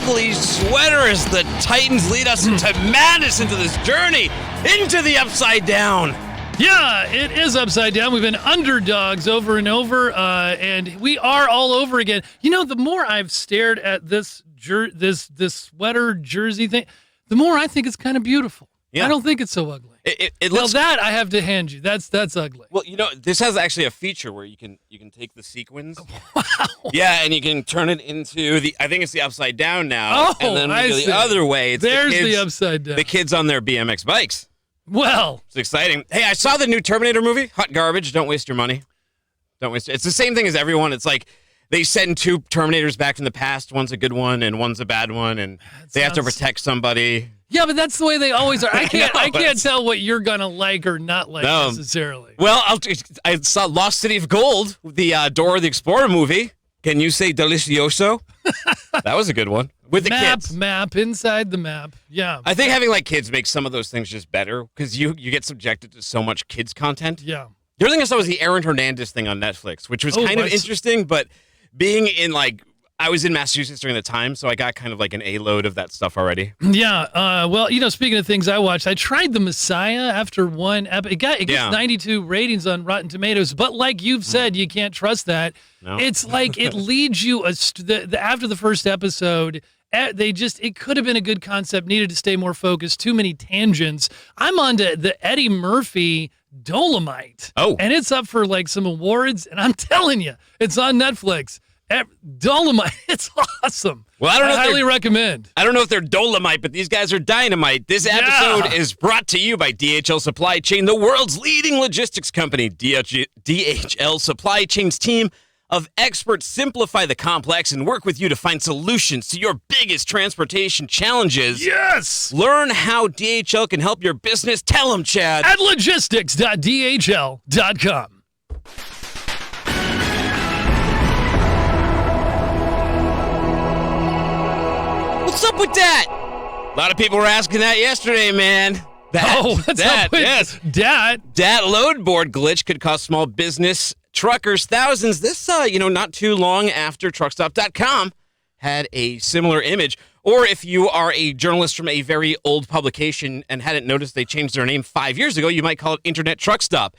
ugly sweater as the Titans lead us into madness, into this journey, into the Upside Down. Yeah, it is Upside Down. We've been underdogs over and over, and we are all over again. You know, the more I've stared at this sweater jersey thing, the more I think it's kind of beautiful. Yeah. I don't think it's so ugly. It looks, now that I have to hand you, that's ugly. Well, you know, this has actually a feature where you can take the sequins. Wow. Yeah, and you can turn it into I think it's the Upside Down now. Oh, and then I go see. the other way. It's There's the Upside Down. The kids on their BMX bikes. Well, it's exciting. Hey, I saw the new Terminator movie. Hot garbage. Don't waste your money. Don't waste it. It's the same thing as everyone. It's like they send two Terminators back from the past. One's a good one and one's a bad one, and they have to protect somebody. Yeah, but that's the way they always are. I can't tell what you're gonna like or not like necessarily. Well, I saw Lost City of Gold, the Dora the Explorer movie. Can you say delicioso? That was a good one. With the kids. Map, inside the map. Yeah. I think having like kids makes some of those things just better because you get subjected to so much kids content. Yeah. The other thing I saw was the Aaron Hernandez thing on Netflix, which was kind of interesting, but being in I was in Massachusetts during the time, so I got kind of like an A-load of that stuff already. Yeah. Well, you know, speaking of things I watched, I tried The Messiah after one episode. It gets 92 ratings on Rotten Tomatoes, but like you've said, you can't trust that. No. It's like it leads you after the first episode. It could have been a good concept, needed to stay more focused, too many tangents. I'm on to the Eddie Murphy Dolomite. Oh. And it's up for like some awards, and I'm telling you, it's on Netflix. Dolomite, it's awesome. Well, I highly recommend. I don't know if they're Dolomite, but these guys are dynamite. This episode is brought to you by DHL Supply Chain, the world's leading logistics company. DHL Supply Chain's team of experts simplify the complex and work with you to find solutions to your biggest transportation challenges. Yes! Learn how DHL can help your business. Tell them, Chad. At logistics.dhl.com. What's up with that? A lot of people were asking that yesterday, man. Yes. DAT load board glitch could cost small business truckers thousands. This, not too long after truckstop.com had a similar image. Or if you are a journalist from a very old publication and hadn't noticed they changed their name 5 years ago, you might call it Internet Truck Stop.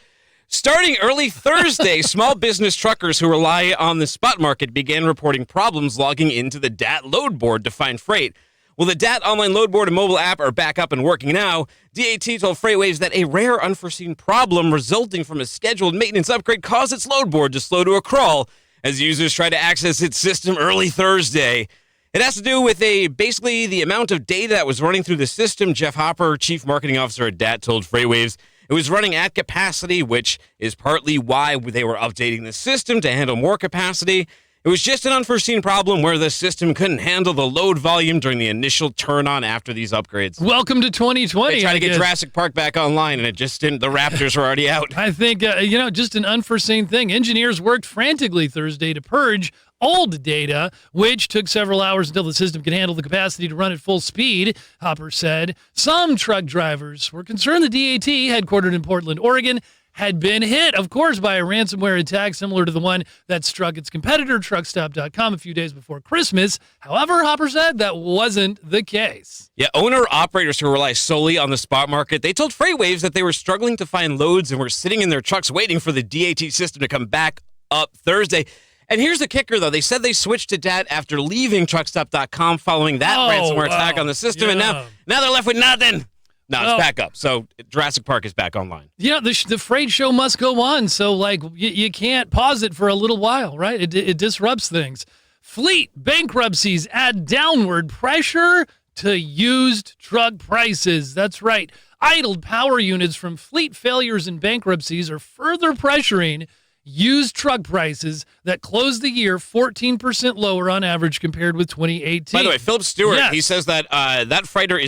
Starting early Thursday, small business truckers who rely on the spot market began reporting problems logging into the DAT load board to find freight. Well, the DAT online load board and mobile app are back up and working now. DAT told FreightWaves that a rare unforeseen problem resulting from a scheduled maintenance upgrade caused its load board to slow to a crawl as users tried to access its system early Thursday. It has to do with basically the amount of data that was running through the system. Jeff Hopper, chief marketing officer at DAT, told FreightWaves it was running at capacity, which is partly why they were updating the system to handle more capacity. It was just an unforeseen problem where the system couldn't handle the load volume during the initial turn-on after these upgrades. Welcome to 2020. They tried to get Jurassic Park back online, and it just didn't. The Raptors were already out. I think, just an unforeseen thing. Engineers worked frantically Thursday to purge old data, which took several hours until the system could handle the capacity to run at full speed, Hopper said. Some truck drivers were concerned the DAT, headquartered in Portland, Oregon, had been hit, of course, by a ransomware attack similar to the one that struck its competitor, Truckstop.com, a few days before Christmas. However, Hopper said that wasn't the case. Yeah, owner-operators who rely solely on the spot market, they told FreightWaves that they were struggling to find loads and were sitting in their trucks waiting for the DAT system to come back up Thursday. And here's the kicker, though. They said they switched to DAT after leaving Truckstop.com following that ransomware attack on the system, and now they're left with nothing. No, it's back up. So Jurassic Park is back online. Yeah, the freight show must go on. So, you can't pause it for a little while, right? It disrupts things. Fleet bankruptcies add downward pressure to used truck prices. That's right. Idled power units from fleet failures and bankruptcies are further pressuring used truck prices that closed the year 14% lower on average compared with 2018. By the way, Philip Stewart, he says that that sweater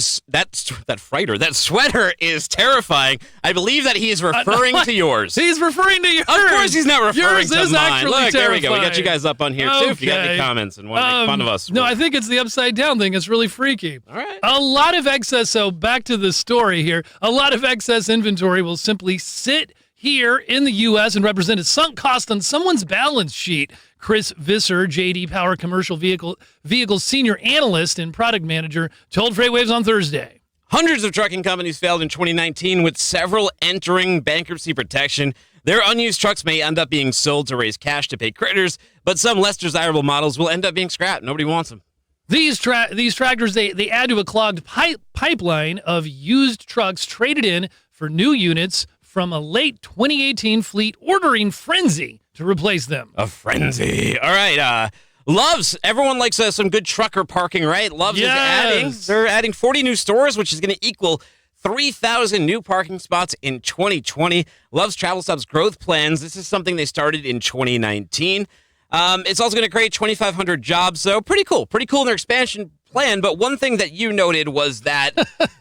is terrifying. I believe that he is referring to yours. He's referring to yours. Of course he's not referring to mine. Look, terrifying. There we go. We got you guys up on here, too, if you got any comments and want to make fun of us. No, I think it's the upside down thing. It's really freaky. All right. A lot of excess, so back to the story here, a lot of excess inventory will simply sit here in the U.S. and represent a sunk cost on someone's balance sheet, Chris Visser, JD Power Commercial Vehicle Senior Analyst and Product Manager, told FreightWaves on Thursday. Hundreds of trucking companies failed in 2019, with several entering bankruptcy protection. Their unused trucks may end up being sold to raise cash to pay creditors, but some less desirable models will end up being scrapped. Nobody wants them. These tractors, they add to a clogged pipeline of used trucks traded in for new units from a late 2018 fleet ordering frenzy to replace them. A frenzy. All right. Love's. Everyone likes some good trucker parking, right? Love's is adding. They're adding 40 new stores, which is going to equal 3,000 new parking spots in 2020. Love's Travel Stop's growth plans. This is something they started in 2019. It's also going to create 2,500 jobs, so pretty cool. Pretty cool in their expansion plan. But one thing that you noted was that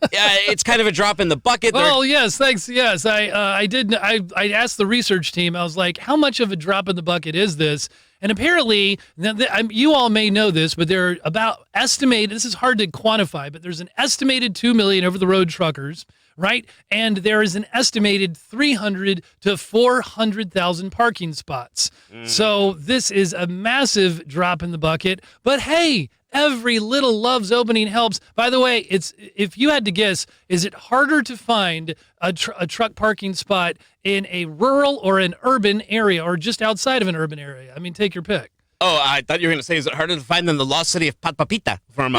it's kind of a drop in the bucket. Oh, yes, thanks. Yes, I did. I asked the research team. I was like, how much of a drop in the bucket is this? And apparently, you all may know this, but they're about estimated, this is hard to quantify, but there's an estimated 2 million over-the-road truckers, right? And there is an estimated 300 to 400,000 parking spots. So this is a massive drop in the bucket. But hey, every little Love's opening helps. By the way, if you had to guess, is it harder to find a truck parking spot in a rural or an urban area or just outside of an urban area? I mean, take your pick. Oh, I thought you were going to say, is it harder to find than the lost city of Papita from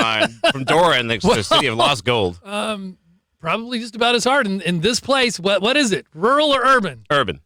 Dora and the city of lost gold? Probably just about as hard. In this place, what is it? Rural or urban? Urban.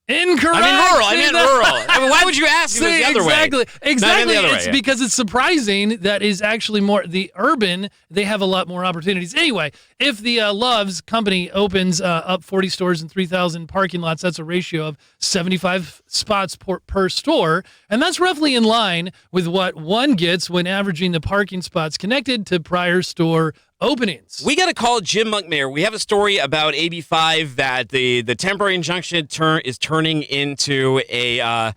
Incorrect. I meant rural. I mean, why would you ask if it was the other way? Exactly. No, It's because it's surprising that is actually more the urban. They have a lot more opportunities. Anyway, if the Love's company opens up 40 stores and 3,000 parking lots, that's a ratio of 75 spots per store. And that's roughly in line with what one gets when averaging the parking spots connected to prior store openings. We got to call Jim Monkmeyer. We have a story about AB5 that the temporary injunction is turning into a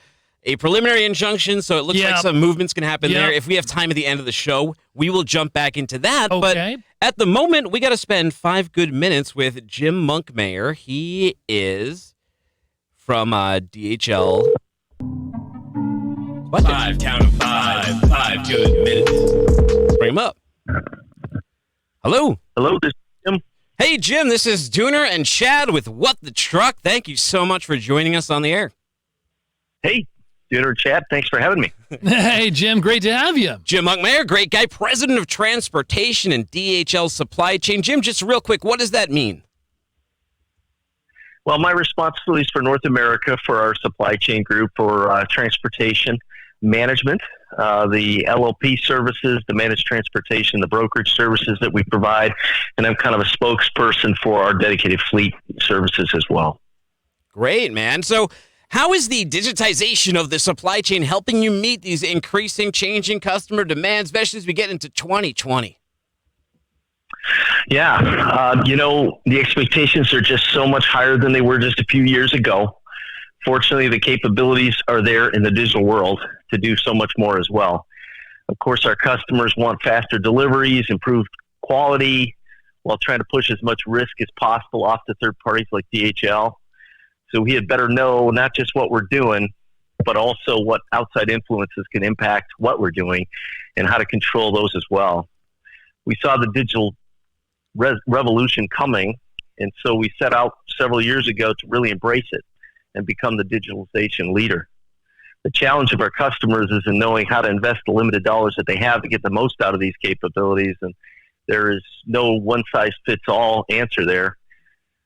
preliminary injunction, so it looks like some movement's going to happen there. If we have time at the end of the show, we will jump back into that. Okay. But at the moment, we got to spend 5 good minutes with Jim Monkmeyer. He is from DHL. What? 5 good minutes. Bring him up. Hello. Hello, this is Jim. Hey, Jim, this is Dooner and Chad with What the Truck. Thank you so much for joining us on the air. Hey, Dooner and Chad, thanks for having me. Hey, Jim, great to have you. Jim Monkmeyer, great guy, president of transportation and DHL Supply Chain. Jim, just real quick, what does that mean? Well, my responsibilities for North America for our supply chain group for transportation management, the LOP services, the managed transportation, the brokerage services that we provide, and I'm kind of a spokesperson for our dedicated fleet services as well. Great, man. So how is the digitization of the supply chain helping you meet these increasing, changing customer demands, especially as we get into 2020? Yeah, the expectations are just so much higher than they were just a few years ago. Fortunately, the capabilities are there in the digital world to do so much more as well. Of course, our customers want faster deliveries, improved quality, while trying to push as much risk as possible off to third parties like DHL. So we had better know not just what we're doing, but also what outside influences can impact what we're doing and how to control those as well. We saw the digital revolution coming, and so we set out several years ago to really embrace it and become the digitalization leader. The challenge of our customers is in knowing how to invest the limited dollars that they have to get the most out of these capabilities, and there is no one-size-fits-all answer there.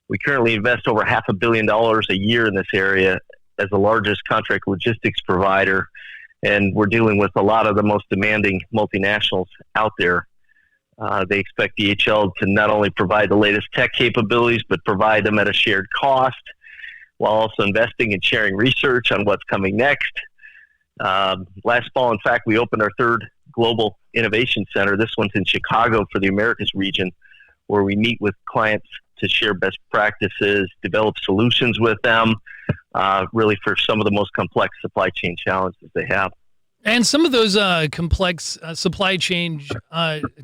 We currently invest over $500 million a year in this area as the largest contract logistics provider, and we're dealing with a lot of the most demanding multinationals out there. They expect DHL to not only provide the latest tech capabilities, but provide them at a shared cost, while also investing and sharing research on what's coming next. Last fall, in fact, we opened our third Global Innovation Center. This one's in Chicago for the Americas region, where we meet with clients to share best practices, develop solutions with them, really for some of the most complex supply chain challenges they have. And some of those complex supply chain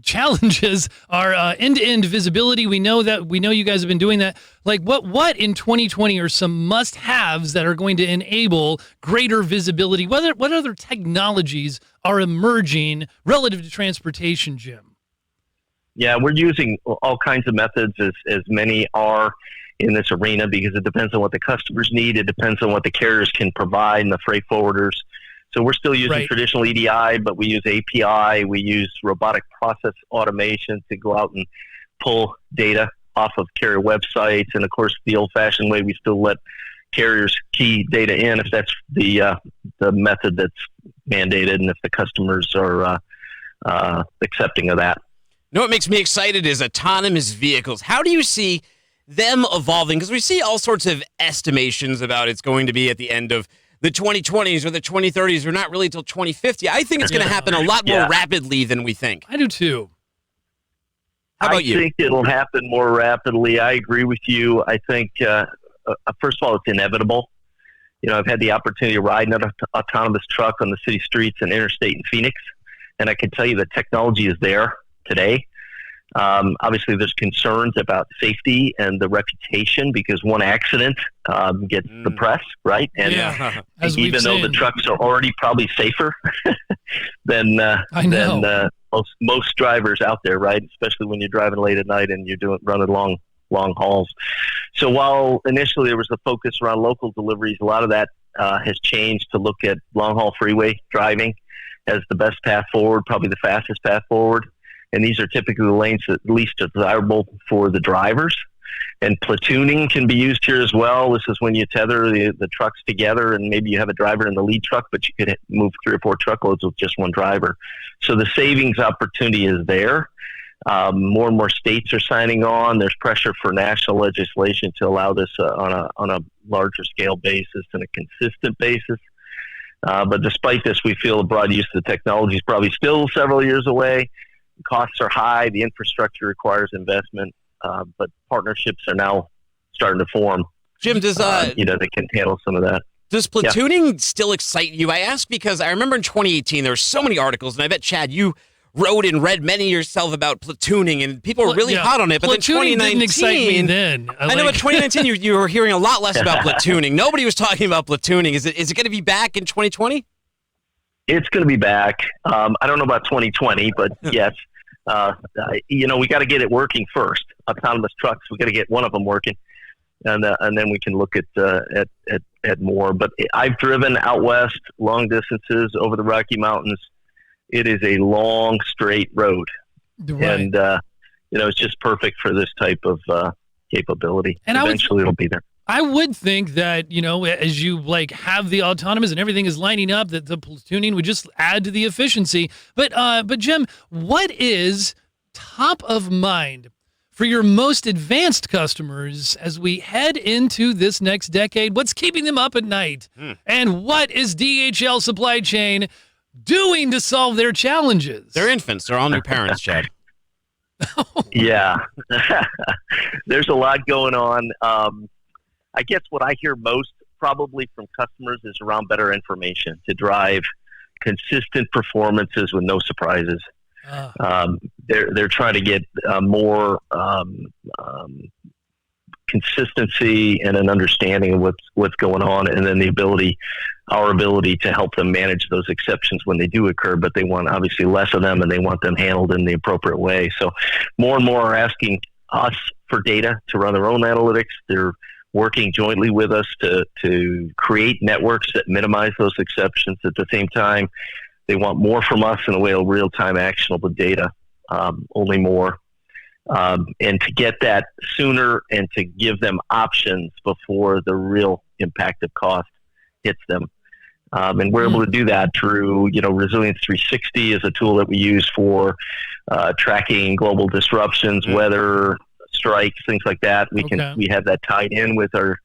challenges are end-to-end visibility. We know you guys have been doing that. Like what in 2020 are some must-haves that are going to enable greater visibility? What other technologies are emerging relative to transportation, Jim? Yeah, we're using all kinds of methods, as many are in this arena, because it depends on what the customers need. It depends on what the carriers can provide and the freight forwarders. So we're still using traditional EDI, but we use API. We use robotic process automation to go out and pull data off of carrier websites. And, of course, the old-fashioned way, we still let carriers key data in if that's the method that's mandated and if the customers are accepting of that. You know what makes me excited is autonomous vehicles. How do you see them evolving? Because we see all sorts of estimations about it's going to be at the end of the 2020s or the 2030s, or not really till 2050. I think it's going to happen a lot more rapidly than we think. I do too. How about you? I think it'll happen more rapidly. I agree with you. I think, first of all, it's inevitable. You know, I've had the opportunity to ride in an autonomous truck on the city streets and interstate in Phoenix, and I can tell you the technology is there today. Obviously, there's concerns about safety and the reputation because one accident gets the press, right? And even though the trucks are already probably safer than most drivers out there, right? Especially when you're driving late at night and you're running long hauls. So while initially there was a focus around local deliveries, a lot of that has changed to look at long haul freeway driving as the best path forward, probably the fastest path forward. And these are typically the lanes that least desirable for the drivers. And platooning can be used here as well. This is when you tether the trucks together, and maybe you have a driver in the lead truck, but you could move 3 or 4 truckloads with just one driver. So the savings opportunity is there. More and more states are signing on. There's pressure for national legislation to allow this on a larger scale basis and a consistent basis. But despite this, we feel the broad use of the technology is probably still several years away. Costs are high. The infrastructure requires investment, but partnerships are now starting to form. Jim, does that can handle some of that. Does platooning still excite you? I ask because I remember in 2018 there were so many articles, and I bet Chad, you wrote and read many yourself about platooning, and people were really hot on it. But then 2019 didn't excite me then. I know, but 2019 you were hearing a lot less about platooning. Nobody was talking about platooning. Is it going to be back in 2020? It's going to be back. I don't know about 2020, but yes. We got to get it working first. Autonomous trucks, we got to get one of them working, and then we can look at more. But I've driven out west, long distances over the Rocky Mountains. It is a long, straight road, and it's just perfect for this type of capability. And eventually, it'll be there. I would think that, as you have the autonomous and everything is lining up, that the platooning would just add to the efficiency. But Jim, what is top of mind for your most advanced customers as we head into this next decade? What's keeping them up at night? And what is DHL Supply Chain doing to solve their challenges? They're infants. They're all new parents, Chad. Yeah. There's a lot going on. I guess what I hear most probably from customers is around better information to drive consistent performances with no surprises. They're trying to get more consistency and an understanding of what's going on, and then our ability to help them manage those exceptions when they do occur. But they want obviously less of them, and they want them handled in the appropriate way. So more and more are asking us for data to run their own analytics. They're working jointly with us to create networks that minimize those exceptions. At the same time, they want more from us in the way of real-time actionable data, only more. And to get that sooner and to give them options before the real impact of cost hits them. And we're able to do that through, Resilience 360 is a tool that we use for tracking global disruptions, weather, strikes, things like that. We have that tied in with our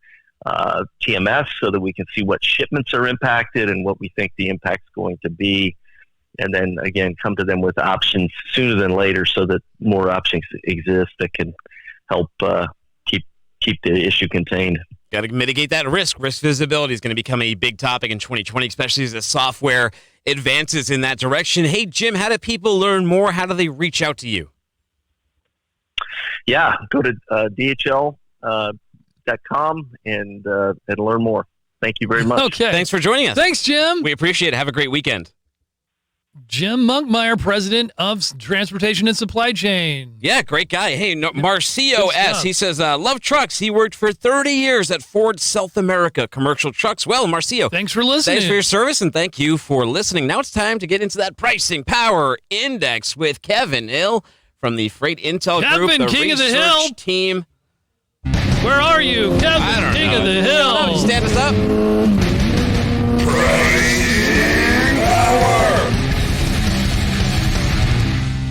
TMS so that we can see what shipments are impacted and what we think the impact's going to be. And then again, come to them with options sooner than later so that more options exist that can help keep the issue contained. Got to mitigate that risk. Risk visibility is going to become a big topic in 2020, especially as the software advances in that direction. Hey, Jim, how do people learn more? How do they reach out to you? Yeah, go to DHL.com and learn more. Thank you very much. Okay. Thanks for joining us. Thanks, Jim. We appreciate it. Have a great weekend. Jim Monkmeyer, president of Transportation and Supply Chain. Yeah, great guy. Hey, Marcio Good S. stuff. He says, love trucks. He worked for 30 years at Ford South America Commercial Trucks. Well, Marcio, Thanks for listening. thanks for your service, and thank you for listening. Now it's time to get into that pricing power index with Kevin Hill from the Freight Intel Group, Kevin, the King of the research Hill. team. Where are you? I Kevin, don't King know. of the Hill. Stand us up.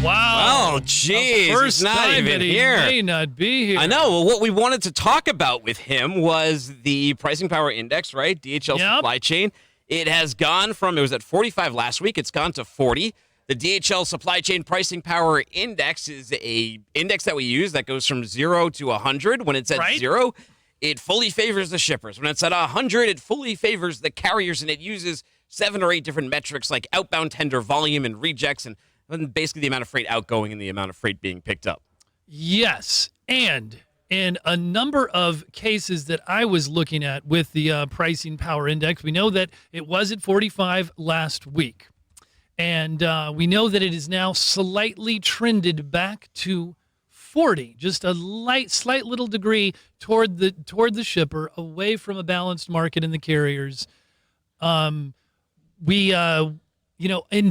Wow. Oh, jeez. First He's not time even that he here. may not be here. I know. Well, what we wanted to talk about with him was the pricing power index, right? DHL Yep. Supply Chain. It has gone from, it was at 45 last week. It's gone to 40. The DHL Supply Chain Pricing Power Index is a index that we use that goes from 0 to 100. When it's at Right. 0, it fully favors the shippers. When it's at 100, it fully favors the carriers, and it uses 7 or 8 different metrics like outbound tender volume and rejects, and basically the amount of freight outgoing and the amount of freight being picked up. Yes. And in a number of cases that I was looking at with the pricing power index, we know that it was at 45 last week. And we know that it is now slightly trended back to 40, just a slight little degree toward the shipper, away from a balanced market in the carriers. In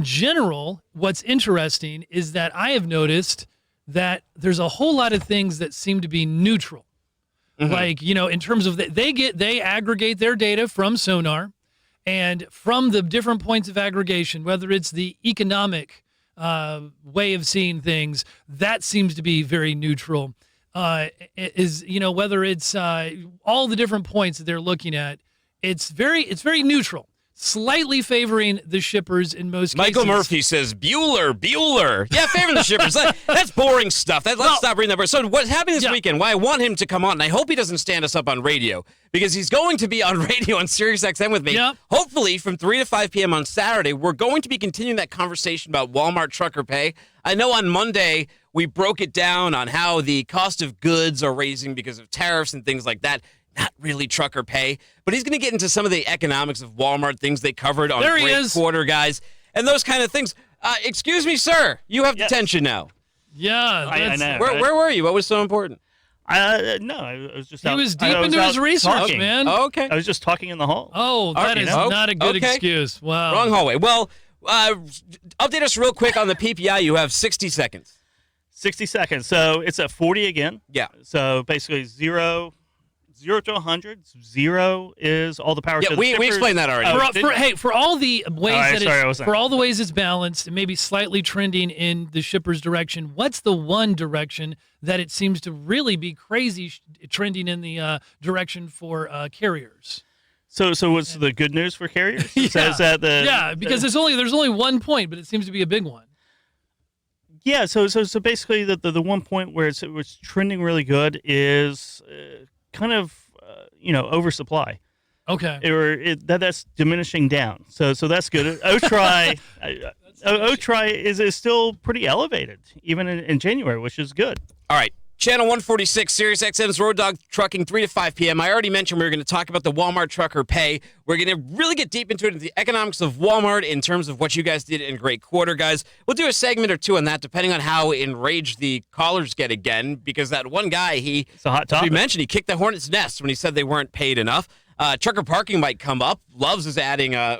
general, what's interesting is that I have noticed that there's a whole lot of things that seem to be neutral. Mm-hmm. Like, in terms of they aggregate their data from Sonar, and from the different points of aggregation, whether it's the economic way of seeing things, that seems to be very neutral. Whether it's all the different points that they're looking at, it's very neutral. Slightly favoring the shippers in most Michael cases. Murphy says, Bueller. Yeah, favoring the shippers. That's boring stuff. Let's stop reading that. So what's happening this weekend, why I want him to come on, and I hope he doesn't stand us up on radio, because he's going to be on radio on SiriusXM with me. Yep. Hopefully from 3 to 5 p.m. on Saturday. We're going to be continuing that conversation about Walmart trucker pay. I know on Monday we broke it down on how the cost of goods are raising because of tariffs and things like that. Not really trucker pay, but he's going to get into some of the economics of Walmart, things they covered on Great Quarter, guys, and those kind of things. Excuse me, sir. You have detention now. Yeah. I know. Where were you? What was so important? No, I was just. He out, was I deep was into out his research, talking. man. Oh, okay. I was just talking in the hall. Oh, that is not a good excuse. Wow. Wrong hallway. Well, update us real quick on the PPI. You have 60 seconds. 60 seconds. So it's at 40 again. Yeah. So basically 0 to 100. 0 is all the power. Yeah, to the we shippers. explained that already. For all the ways for all the ways it's balanced and maybe slightly trending in the shipper's direction, what's the one direction that it seems to really be crazy trending in the direction for carriers? So what's the good news for carriers? It says that because there's only 1 point, but it seems to be a big one. Yeah. So basically the 1 point where it's trending really good is kind of oversupply. Okay. That's diminishing down. So that's good. O-Try is still pretty elevated even in January, which is good. All right. Channel 146, SiriusXM's Road Dog Trucking, 3 to 5 p.m. I already mentioned we were going to talk about the Walmart trucker pay. We're going to really get deep into it, the economics of Walmart in terms of what you guys did in Great Quarter, guys. We'll do a segment or two on that, depending on how enraged the callers get again, because that one guy, it's a hot topic. as we mentioned, he kicked the hornet's nest when he said they weren't paid enough. Trucker parking might come up. Loves is adding a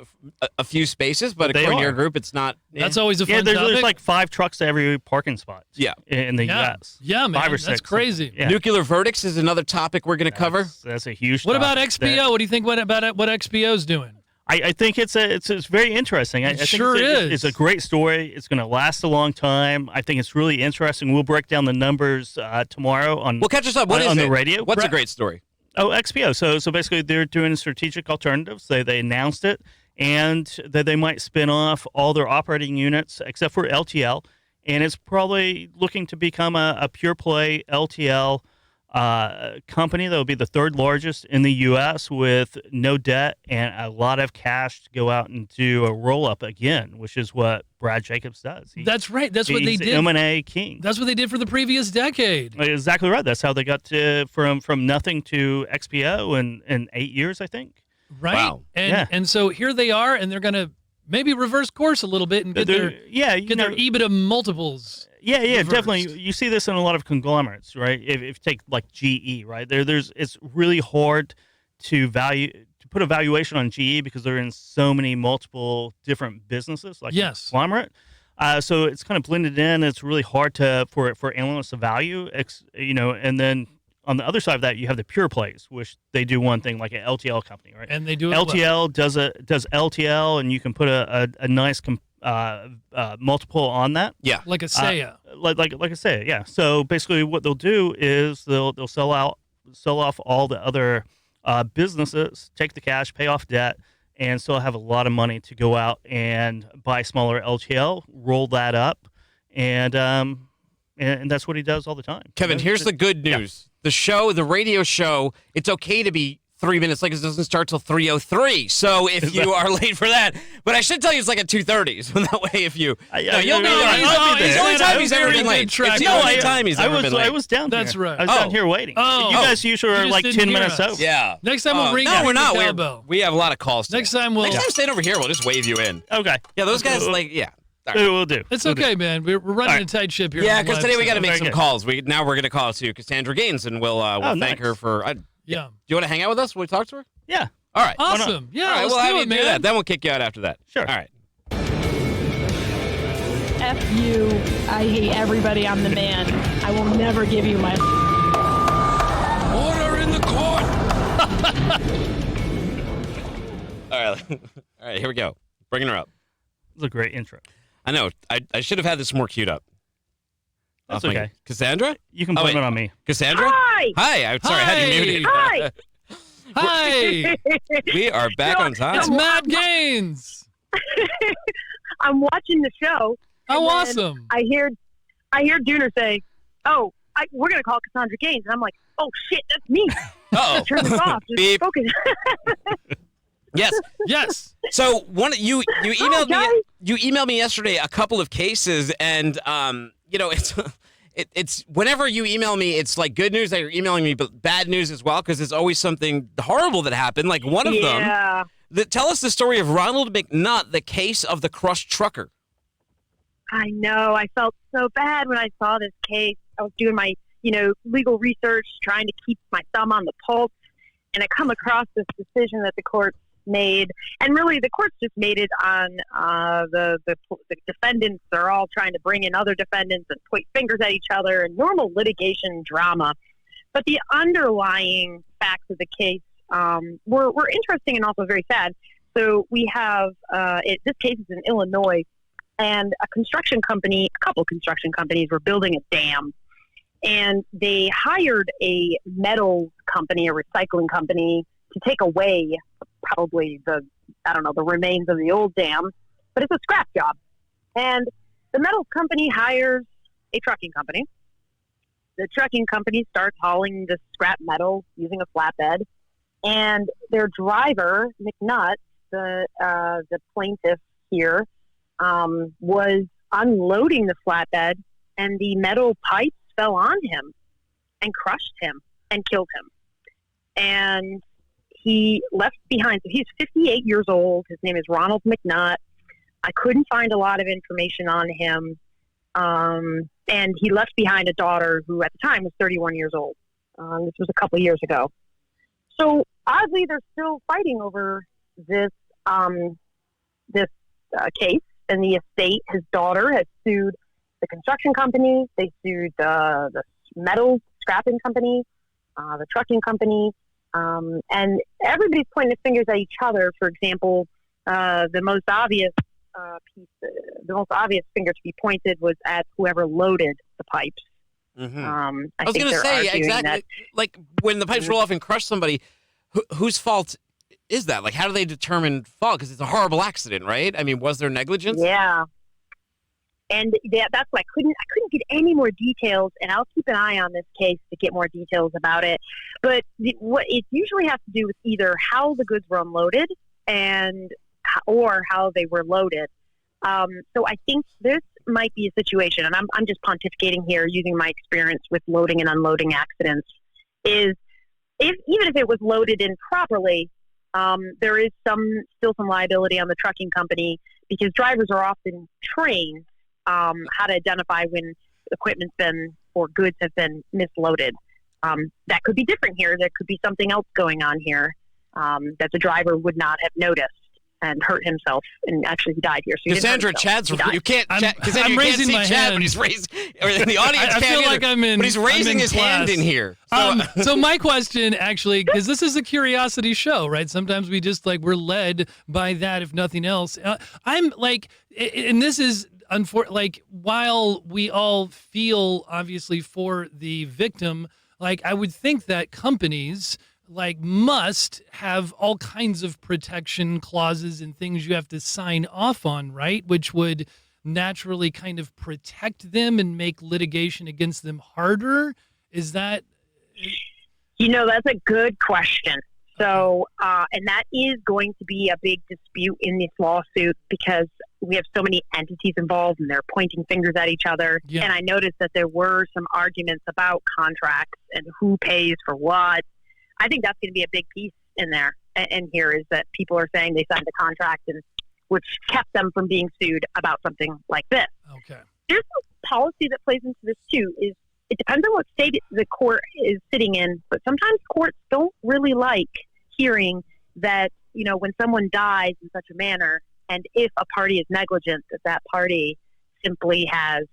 few spaces, but according to your group, it's not. That's always a fun topic. There's like 5 trucks to every parking spot. Yeah. In the U.S. Yeah, man. 5 or 6. That's crazy. Yeah. Nuclear verdicts is another topic we're going to cover. That's a huge What topic. about XPO? What do you think about what XPO's doing? I think it's very interesting. I think sure is. It's a great story. It's going to last a long time. I think it's really interesting. We'll break down the numbers tomorrow on. Well, catch us up. What is on it? the radio? What's a great story? Oh, XPO. So basically, they're doing strategic alternatives. They announced it, and that they might spin off all their operating units except for LTL, and it's probably looking to become a pure play LTL company that will be the third largest in the U.S. with no debt and a lot of cash to go out and do a roll-up again, which is what Brad Jacobs does. That's right. That's what they He's did. M&A king. That's what they did for the previous decade. Exactly right. That's how they got to from nothing to XPO in 8 years, I think. Right. Wow. And so here they are, and they're going to maybe reverse course a little bit and get their EBITDA multiples. Yeah, reversed. definitely. You see this in a lot of conglomerates, right? If you take like GE, right? It's really hard to put a valuation on GE because they're in so many multiple different businesses, like Yes. conglomerate. So it's kind of blended in. It's really hard for analysts to value, and then on the other side of that, you have the pure plays, which they do one thing like an LTL company, right? And they do it LTL does LTL, and you can put a nice multiple on that. Yeah. like a Saya. Like I say, yeah. So basically, what they'll do is they'll sell off all the other businesses, take the cash, pay off debt, and still have a lot of money to go out and buy smaller LTL, roll that up, and that's what he does all the time. Kevin, here's the good news. The radio show, it's okay to be 3 minutes late because it doesn't start till 3:03. So if you are late for that, but I should tell you it's like at 2:30. So that way, if you, you'll be there. It's the only time he's ever been late. It's the only time he's ever been late. I was down. That's here. right. I was down here waiting. Oh. You guys usually You are just like didn't 10 hear minutes us. out. Yeah. Next time we'll ring No, that we're not. cowbell. We have a lot of calls. Next time we'll. Next time, stand over here. We'll just wave you in. Okay. Yeah, those guys, like, yeah. All right. We'll do. It's We'll okay, do. man. We're running a tight ship here. Yeah, on the because today we got to website. make Very some good. calls. Now we're going to call to Cassandra Gaines, and we'll thank nice. her for. Do Yeah. you want to hang out with us? Will we talk to her? Yeah. All right. Awesome. Yeah, All right, let's we'll have do you it, do man. that. Then we'll kick you out after that. Sure. All right. F you. I hate everybody. I'm the man. I will never give you my. Order in the court! All right. All right, here we go. Bringing her up. It's a great intro. I know. I should have had this more queued up. That's Off my- okay. Cassandra? You can Oh, blame wait. it on me. Cassandra? Hi. Hi. I'm sorry. I had you muted. Hi. Hi, We are back on time. it's Matt Gaines. I'm watching the show. How and then awesome. I hear Dooner say, "Oh, we're gonna call Cassandra Gaines," and I'm like, "Oh shit, that's me." Uh-oh. Turn this off. Just Beep. focus. Yes. Yes. So you emailed guys. me. You emailed me yesterday a couple of cases, and it's whenever you email me, it's like good news that you're emailing me, but bad news as well because it's always something horrible that happened. Like one of Yeah. them. Tell us the story of Ronald McNutt, the case of the crushed trucker. I know. I felt so bad when I saw this case. I was doing my, legal research, trying to keep my thumb on the pulse, and I come across this decision that the court made, and really the court's just made it on the defendants. They're all trying to bring in other defendants and point fingers at each other and normal litigation drama. But the underlying facts of the case were interesting and also very sad. So we have this case is in Illinois, and a couple construction companies were building a dam, and they hired a metal company, a recycling company, to take away probably the remains of the old dam, but it's a scrap job. And the metal company hires a trucking company. The trucking company starts hauling the scrap metal using a flatbed, and their driver, McNutt, the plaintiff here, was unloading the flatbed, and the metal pipes fell on him and crushed him and killed him. And he left behind, so he's 58 years old. His name is Ronald McNutt. I couldn't find a lot of information on him. And he left behind a daughter who at the time was 31 years old. This was a couple of years ago. So oddly, they're still fighting over this case, and the estate. His daughter has sued the construction company. They sued the metal scrapping company, the trucking company, and everybody's pointing their fingers at each other. For example, the most obvious finger to be pointed was at whoever loaded the pipes. Mm-hmm. I was think going to they're say arguing exactly that- like when the pipes roll off and crush somebody, whose fault is that? Like, how do they determine fault? Because it's a horrible accident, right? I mean, was there negligence? Yeah. And that's why I couldn't get any more details, and I'll keep an eye on this case to get more details about it. But what it usually has to do with either how the goods were unloaded or how they were loaded. So I think this might be a situation, and I'm just pontificating here using my experience with loading and unloading accidents, is even if it was loaded improperly, there is still some liability on the trucking company, because drivers are often trained how to identify when equipment's been or goods have been misloaded. That could be different here. There could be something else going on here that the driver would not have noticed and hurt himself, and actually he died here. So Cassandra, Chad's you can't. Cassandra, I'm you can't raising see my Chad, hand. but he's raising. Or the audience I can't feel either, like I'm in. but he's raising I'm in his hand class. in here. So my question, actually, because this is a curiosity show, right? Sometimes we just we're led by that, if nothing else. I'm like, and this is while we all feel obviously for the victim, I would think that companies must have all kinds of protection clauses and things you have to sign off on, right? Which would naturally kind of protect them and make litigation against them harder. Is that? That's a good question. So, and that is going to be a big dispute in this lawsuit, because we have so many entities involved and they're pointing fingers at each other. Yeah. And I noticed that there were some arguments about contracts and who pays for what. I think that's going to be a big piece in there. And here is that people are saying they signed a contract, and which kept them from being sued about something like this. Okay. There's a policy that plays into this too. It depends on what state the court is sitting in, but sometimes courts don't really like hearing that, when someone dies in such a manner, and if a party is negligent, that party simply has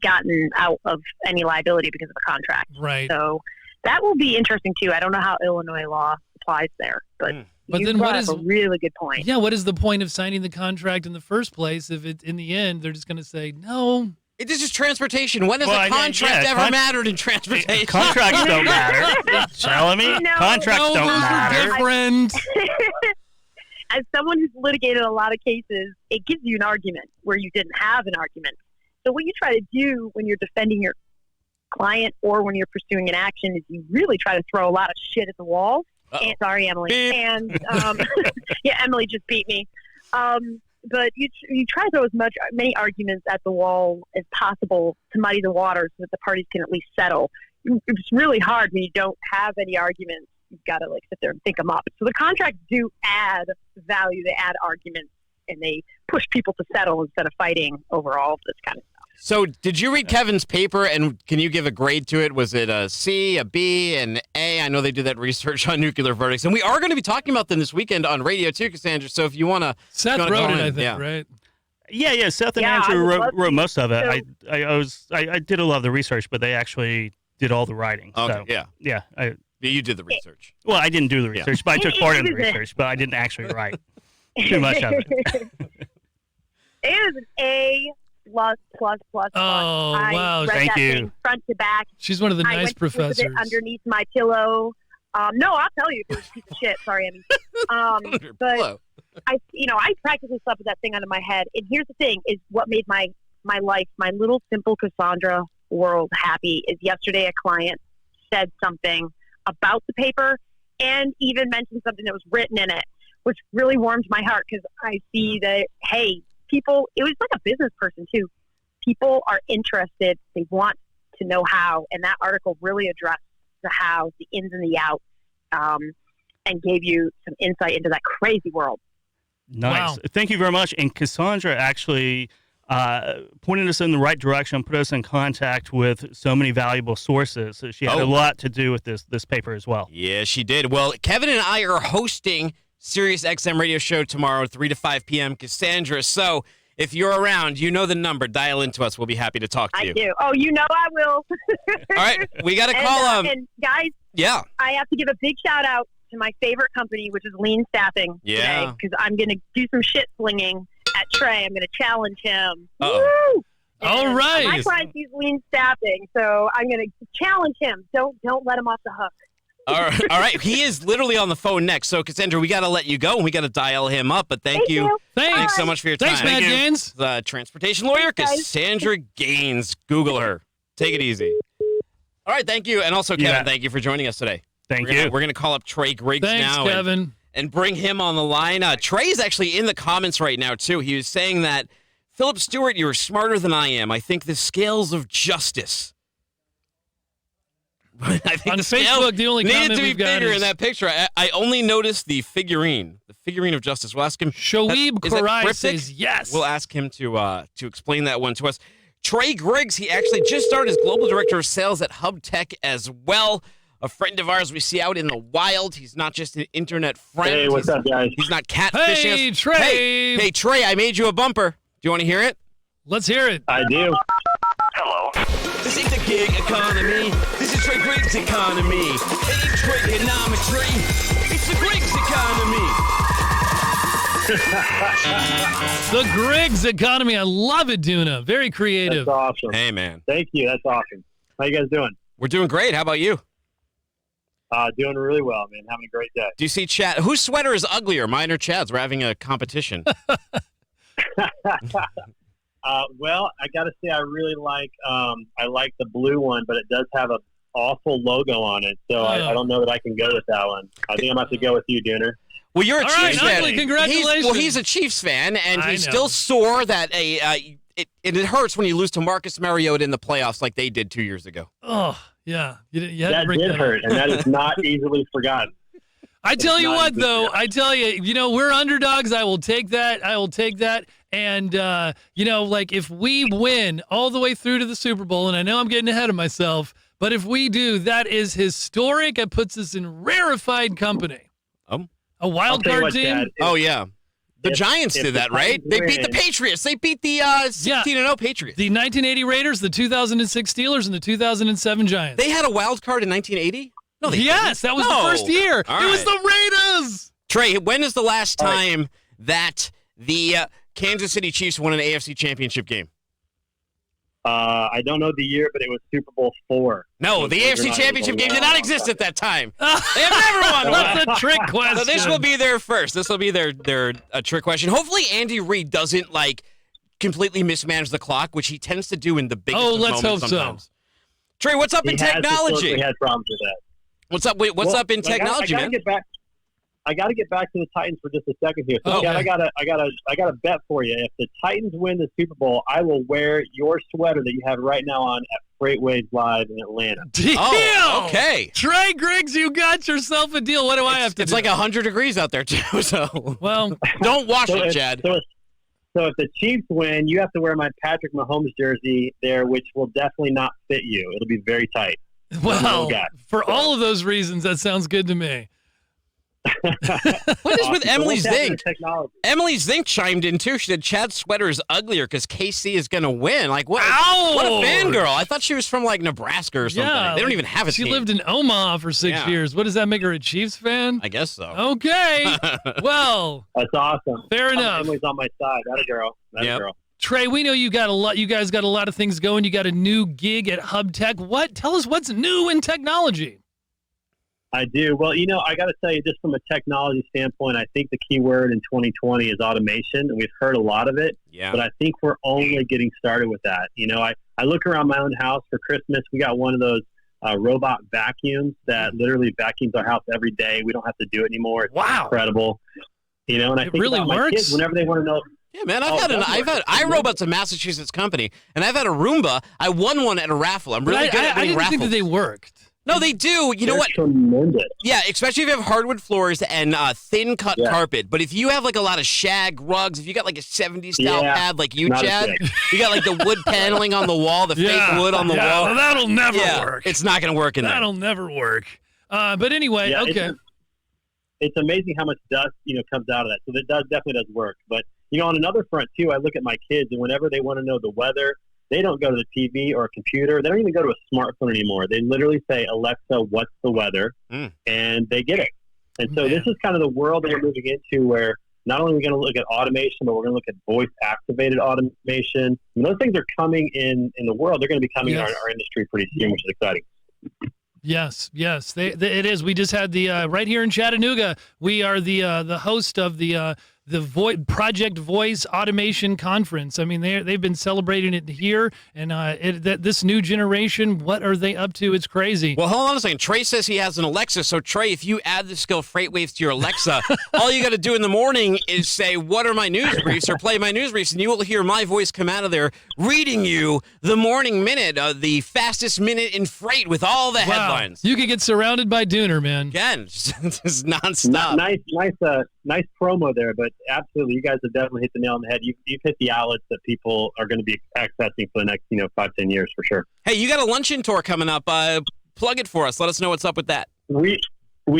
gotten out of any liability because of a contract. Right. So that will be interesting too. I don't know how Illinois law applies there, but then what is a really good point. Yeah, what is the point of signing the contract in the first place if in the end they're just going to say no? It is just transportation. When has a contract ever mattered in transportation? Contracts don't matter. Telling me? Contracts don't matter. Different. As someone who's litigated a lot of cases, it gives you an argument where you didn't have an argument. So what you try to do when you're defending your client or when you're pursuing an action is you really try to throw a lot of shit at the wall. And, sorry, Emily. Beep. And yeah, Emily just beat me. But you try to throw many arguments at the wall as possible to muddy the waters so that the parties can at least settle. It's really hard when you don't have any arguments. You've got to sit there and think them up. So the contracts do add value. They add arguments, and they push people to settle instead of fighting over all of this kind of stuff. So did you read Kevin's paper, and can you give a grade to it? Was it a C, a B, an A? I know they do that research on nuclear verdicts, and we are going to be talking about them this weekend on radio too, Cassandra. So if you want to... Seth wrote it, I think, right? Yeah. Seth and Andrew wrote most of it. I did a lot of the research, but they actually did all the writing. Okay, so, yeah. You did the research. Well, I didn't do the research, but I took part in the research, but I didn't actually write too much of it. It was an A++++. Oh, wow. I read Thank that you. thing front to back. She's one of the I nice went to sleep with professors. it underneath my pillow. No, I'll tell you if it was a piece of shit. Sorry, Emmy. But I practically slept with that thing under my head. And here's the thing: is what made my life, my little simple Cassandra world, happy. Is yesterday a client said something about the paper and even mentioned something that was written in it, which really warmed my heart because I see that people. It was like a business person too. People are interested. They want to know how, and that article really addressed the how, the ins and the outs, and gave you some insight into that crazy world. Nice. Wow. Thank you very much. And Cassandra actually pointed us in the right direction, put us in contact with so many valuable sources. So she had a lot to do with this paper as well. Yeah, she did. Well, Kevin and I are hosting Sirius XM radio show tomorrow, 3 to 5 p.m. Cassandra. So if you're around, you know the number. Dial into us. We'll be happy to talk to you. I do. Oh, I will. All right. We got to call them. And guys, yeah, I have to give a big shout out to my favorite company, which is Lean Staffing today, because I'm going to do some shit slinging at Trey. I'm going to challenge him. Uh-oh. Woo! All right. My client uses Lean Staffing, so I'm going to challenge him. Don't let him off the hook. All right. He is literally on the phone next. So, Cassandra, we got to let you go and we got to dial him up. But thank you. Thanks so much for your time. Thanks, Matt Gaines. The transportation lawyer, Cassandra Gaines. Google her. Take it easy. All right. Thank you. And also, Kevin, thank you for joining us today. Thank you. you. We're going to call up Trey Griggs Thanks, now. Kevin. And bring him on the line. Trey is actually in the comments right now, too. He was saying that, Philip Stewart, you're smarter than I am. I think the scales of justice. I think on Facebook, the only comment needed to be we've got bigger is in that picture. I only noticed the figurine of justice. We'll ask him. Shoaib Is that Karai cryptic? says yes. We'll ask him to explain that one to us. Trey Griggs, he actually just started as global director of sales at HubTech as well. A friend of ours we see out in the wild. He's not just an internet friend. Hey, what's up, guys? He's not catfishing Hey, us. Trey. Hey, Trey, I made you a bumper. Do you want to hear it? Let's hear it. I do. This ain't the gig economy. This is Trey Grigg's economy. It ain't trigonometry. It's the Grigg's economy. The Griggs economy. I love it, Duna. Very creative. That's awesome. Hey, man. Thank you. That's awesome. How you guys doing? We're doing great. How about you? Doing really well, man. Having a great day. Do you see Chad? Whose sweater is uglier, mine or Chad's? We're having a competition. Well, I got to say, I really like the blue one, but it does have an awful logo on it. So I don't know that I can go with that one. I think I'm going to have to go with you, Dooner. Well, you're a All right, Chiefs fan. Ugly, congratulations. He's a Chiefs fan, and I he's know. still sore that it hurts when you lose to Marcus Mariota in the playoffs like they did 2 years ago. Oh, yeah. You had to That bring did that hurt, up. and that is not easily forgotten. I tell you not what, easy though. to I tell you, we're underdogs. I will take that. And, like if we win all the way through to the Super Bowl, and I know I'm getting ahead of myself, but if we do, that is historic. It puts us in rarefied company. A wild I'll tell you card what, team? Chad, Oh, yeah. The Giants if did the that, right? Titans They beat the win- Patriots. They beat the 16-0 Patriots. The 1980 Raiders, the 2006 Steelers, and the 2007 Giants. They had a wild card in 1980? No, they Yes, didn't. that was No. the first year. All It was right. the Raiders. Trey, when is the last time that the Kansas City Chiefs won an AFC championship game? I don't know the year, but it was Super Bowl IV. No, the AFC championship game did not exist at that time. They have never won one. That's a trick question. So this will be their first. This will be their trick question. Hopefully Andy Reid doesn't completely mismanage the clock, which he tends to do in the biggest of let's moments hope so. sometimes. Trey, what's up in He has technology? historically had problems with that. What's up? What's Well, up in technology, I gotta man? Get back. I got to get back to the Titans for just a second here. So, Oh, Chad, okay. I got a bet for you. If the Titans win the Super Bowl, I will wear your sweater that you have right now on at FreightWaves Live in Atlanta. Deal. Oh, okay. Trey Griggs, you got yourself a deal. What do I have to It's do? like 100 degrees out there too. So Well, don't wash it, if, Chad. so if the Chiefs win, you have to wear my Patrick Mahomes jersey there, which will definitely not fit you. It'll be very tight. well, guy. for all of those reasons, that sounds good to me. What is with So Emily what's happening Zink? to technology? Emily Zink chimed in too. She said Chad's sweater is uglier because KC is going to win. Like what? Ow! What a fangirl! I thought she was from Nebraska or something. Yeah, They don't even have a She team. lived in Omaha for 6 Yeah. years. What does that make her, a Chiefs fan? I guess so. Okay. Well, That's awesome. fair enough. Emily's on my side. That a girl. That Yep. a girl. Trey, we know you got a lot. You guys got a lot of things going. You got a new gig at HubTech. Tell us what's new in technology. I do. Well, I got to tell you, just from a technology standpoint, I think the key word in 2020 is automation, and we've heard a lot of it. Yeah. But I think we're only getting started with that. I look around my own house for Christmas. We got one of those robot vacuums that literally vacuums our house every day. We don't have to do it anymore. It's Wow. incredible. And I It think really about my works? kids whenever they want to know. Yeah, man, Oh, I've definitely. had iRobot's a Massachusetts company, and I've had a Roomba. I won one at a raffle. I'm really good at I winning didn't think raffles. that they worked. No, they do. You know They're what? Tremendous. Yeah, especially if you have hardwood floors and thin cut Yeah. carpet. But if you have a lot of shag rugs, if you got a 70s style Yeah, pad like you, not as Chad, big. you got the wood paneling on the wall, the fake wood on the wall. Well, that'll never Yeah, work. it's not going to work in there. That'll never work. But anyway, Yeah, okay. It's amazing how much dust, comes out of that. So that definitely does work. But, on another front, too, I look at my kids, and whenever they want to know the weather, they don't go to the TV or a computer. They don't even go to a smartphone anymore. They literally say, Alexa, what's the weather? And they get it. And so this is kind of the world that we're moving into where not only are we going to look at automation, but we're going to look at voice-activated automation. And those things are coming in the world. They're going to be coming in our industry pretty soon, which is exciting. Yes, it is. We just had the right here in Chattanooga. We are the host of the Project Voice Automation Conference. I mean, they've been celebrating it here, and this new generation, what are they up to? It's crazy. Well, hold on a second. Trey says he has an Alexa. So, Trey, if you add the skill FreightWaves to your Alexa, all you got to do in the morning is say, "What are my news briefs?" or play my news briefs, and you will hear my voice come out of there reading you the morning minute, the fastest minute in freight with all the headlines. You could get surrounded by Dooner, man. Again, just nonstop. Nice promo there, but absolutely, you guys have definitely hit the nail on the head. You've hit the outlets that people are going to be accessing for the next 5-10 years for sure. Hey, you got a luncheon tour coming up. Plug it for us. Let us know what's up with that. We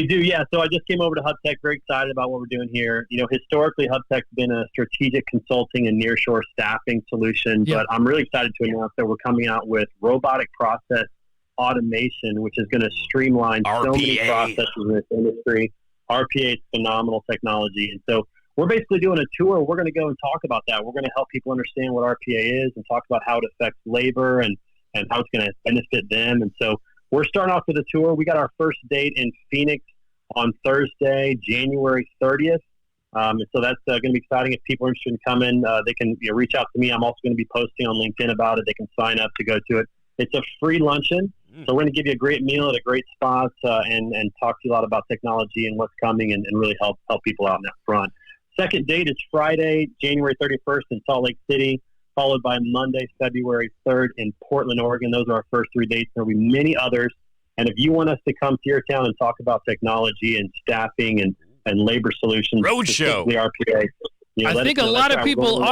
do, yeah. So I just came over to HubTech. Very excited about what we're doing here. Historically, HubTech's been a strategic consulting and nearshore staffing solution, but I'm really excited to announce that we're coming out with robotic process automation, which is going to streamline so many processes in this industry. RPA is phenomenal technology. And so we're basically doing a tour. We're going to go and talk about that. We're going to help people understand what RPA is and talk about how it affects labor and how it's going to benefit them. And so we're starting off with a tour. We got our first date in Phoenix on Thursday, January 30th. And so that's going to be exciting. If people are interested in coming, they can reach out to me. I'm also going to be posting on LinkedIn about it. They can sign up to go to it. It's a free luncheon. So we're going to give you a great meal at a great spot and talk to you a lot about technology and what's coming and really help people out in that front. Second date is Friday, January 31st in Salt Lake City, followed by Monday, February 3rd in Portland, Oregon. Those are our first 3 dates. There will be many others. And if you want us to come to your town and talk about technology and staffing and labor solutions, roadshow, RPA. I think a lot of people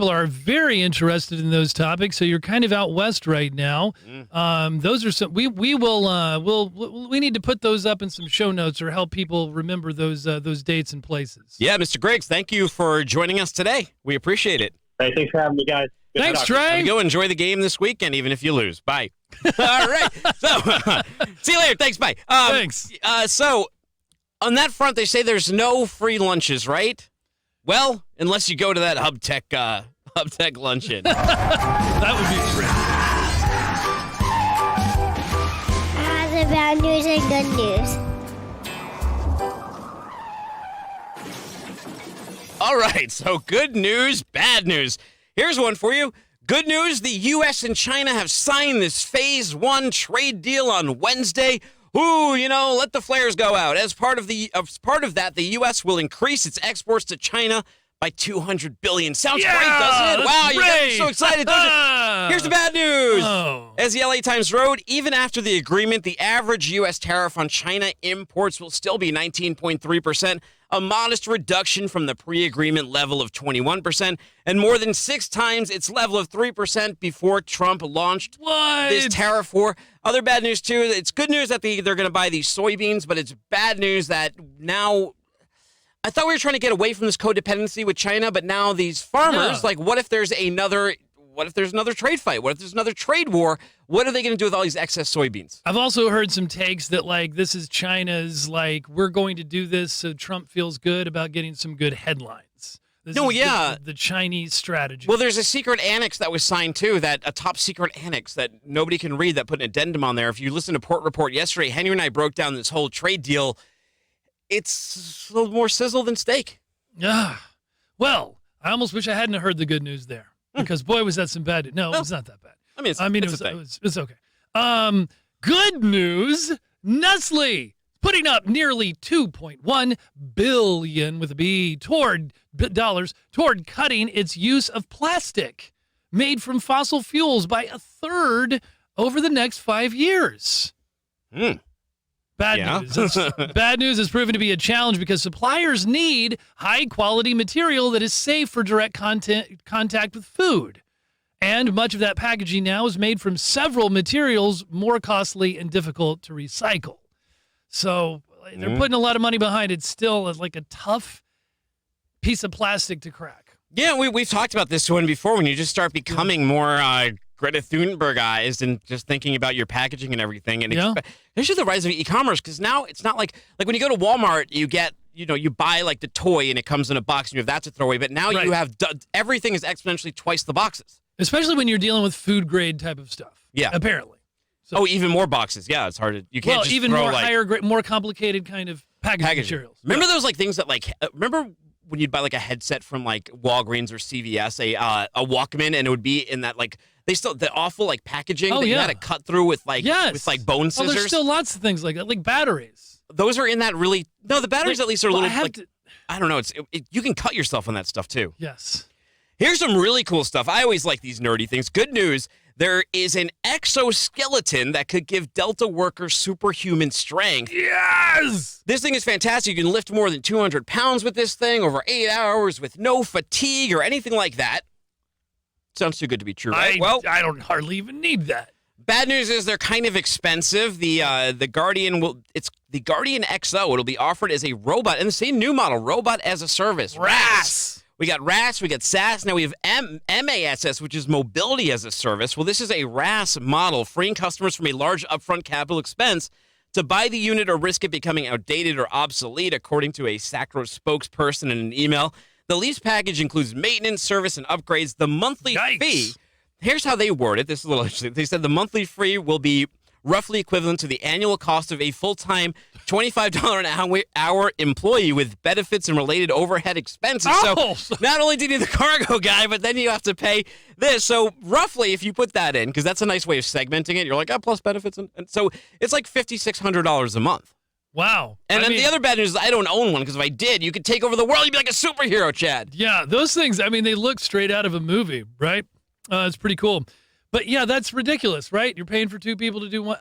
are very interested in those topics. So you're kind of out west right now. Those are some we need to put those up in some show notes or help people remember those dates and places. Yeah, Mr. Griggs, thank you for joining us today. We appreciate it. Hey, thanks for having me, guys. Good Thanks, talk. Trey. Go enjoy the game this weekend, even if you lose. Bye. All right. So see you later. Thanks. Bye. Thanks. So on that front, they say there's no free lunches, right? Well, unless you go to that HubTech luncheon. That would be great. The bad news and good news. All right, so good news, bad news. Here's one for you. Good news, the U.S. and China have signed this Phase 1 trade deal on Wednesday. Ooh, let the flares go out. As part of that, the U.S. will increase its exports to China by $200 billion. Sounds great, doesn't it? Wow, you got me so excited, don't you? Here's the bad news. As the LA Times wrote, even after the agreement, the average U.S. tariff on China imports will still be 19.3%, a modest reduction from the pre-agreement level of 21%, and more than 6 times its level of 3% before Trump launched this tariff war. Other bad news, too. It's good news that they're going to buy these soybeans, but it's bad news that now... I thought we were trying to get away from this codependency with China, but now these farmers, what if there's another trade fight? What if there's another trade war? What are they going to do with all these excess soybeans? I've also heard some takes that this is China's we're going to do this so Trump feels good about getting some good headlines. The Chinese strategy. Well, there's a secret annex that was signed too, a top secret annex that nobody can read that put an addendum on there. If you listen to Port Report yesterday, Henry and I broke down this whole trade deal. It's a little more sizzle than steak. Yeah. Well, I almost wish I hadn't heard the good news there because boy, was that some bad news. No, it was not that bad. It's okay. Good news. Nestle putting up nearly $2.1 billion with a B toward cutting its use of plastic made from fossil fuels by 1/3 over the next 5 years. Bad news. Bad news has proven to be a challenge because suppliers need high-quality material that is safe for direct contact with food. And much of that packaging now is made from several materials more costly and difficult to recycle. So they're putting a lot of money behind it still as a tough piece of plastic to crack. Yeah, we've talked about this one before when you just start becoming more Greta Thunbergized and just thinking about your packaging and everything. And especially the rise of e-commerce, because now it's not like when you go to Walmart, you get, you buy the toy and it comes in a box and you have that to throw away. But now you have everything is exponentially twice the boxes. Especially when you're dealing with food grade type of stuff. Yeah. Apparently. So, Oh, even more boxes. Yeah, it's hard to. You can't just even throw more like higher grade, more complicated kind of packaging materials. Remember those like things that like remember when you'd buy like a headset from like Walgreens or CVS, a Walkman, and it would be in that like the awful like packaging that you had to cut through with like bone scissors. Oh, there's still lots of things like that, like batteries. Those are in that really the batteries at least are a little I don't know. You can cut yourself on that stuff too. Yes. Here's some really cool stuff. I always like these nerdy things. Good news. There is an exoskeleton that could give Delta workers superhuman strength. Yes! This thing is fantastic. You can lift more than 200 pounds with this thing over 8 hours with no fatigue or anything like that. Sounds too good to be true, right? I don't hardly even need that. Bad news is they're kind of expensive. The Guardian the Guardian XO. It'll be offered as a robot and the same new model, robot as a service. RAS. We got RAS, we got SAS, now we have MASS, which is mobility as a service. Well, this is a RAS model, freeing customers from a large upfront capital expense to buy the unit or risk it becoming outdated or obsolete, according to a Sacro spokesperson in an email. The lease package includes maintenance, service, and upgrades. The monthly fee, here's how they word it. This is a little interesting. They said the monthly fee will be roughly equivalent to the annual cost of a full-time $25 an hour employee with benefits and related overhead expenses. Oh. So not only do you need the cargo guy, but then you have to pay this. So roughly, if you put that in, because that's a nice way of segmenting it, you're like, plus benefits. And so it's like $5,600 a month. Wow. And then the other bad news is I don't own one, because if I did, you could take over the world. You'd be like a superhero, Chad. Yeah, those things, they look straight out of a movie, right? It's pretty cool. But yeah, that's ridiculous, right? You're paying for two people to do one.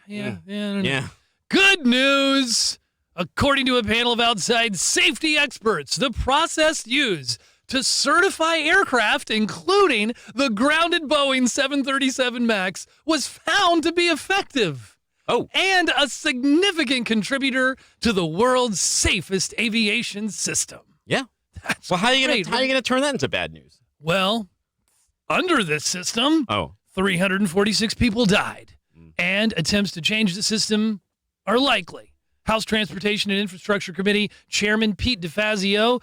Yeah. Good news. According to a panel of outside safety experts, the process used to certify aircraft, including the grounded Boeing 737 MAX, was found to be effective. Oh. And a significant contributor to the world's safest aviation system. Yeah. That's well, how are you great, going to turn that into bad news? Well, under this system, 346 people died, and attempts to change the system are likely. House Transportation and Infrastructure Committee Chairman Pete DeFazio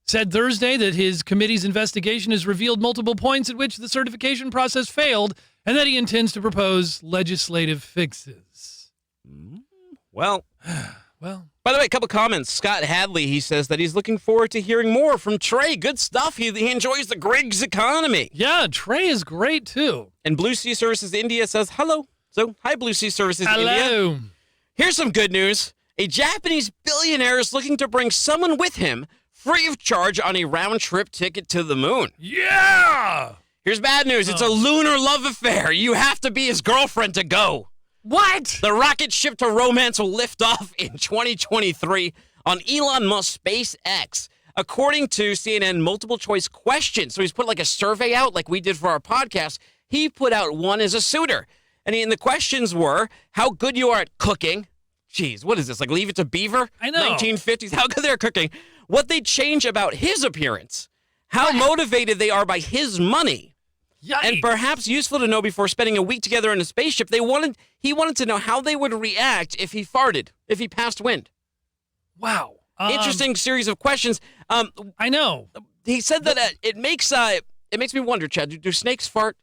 said Thursday that his committee's investigation has revealed multiple points at which the certification process failed, and that he intends to propose legislative fixes. Well, by the way, a couple comments. Scott Hadley, he says that he's looking forward to hearing more from Trey. Good stuff. He enjoys the Grigg's economy. Yeah, Trey is great, too. And Blue Sea Services India says hello. So, hi, Blue Sea Services India. Hello. Here's some good news. A Japanese billionaire is looking to bring someone with him free of charge on a round-trip ticket to the moon. Yeah! Here's bad news. It's a lunar love affair. You have to be his girlfriend to go. What? The rocket ship to romance will lift off in 2023 on Elon Musk's SpaceX, according to CNN multiple choice questions. So he's put like a survey out like we did for our podcast. He put out one as a suitor. And the questions were how good you are at cooking. Jeez, what is this? Like Leave It to Beaver? I know. 1950s. How good they're cooking. What they change about his appearance. How motivated they are by his money. Yikes. And perhaps useful to know before spending a week together in a spaceship, he wanted to know how they would react if he farted, if he passed wind. Wow. Interesting series of questions. I know. He said that it makes me wonder, Chad, do snakes fart?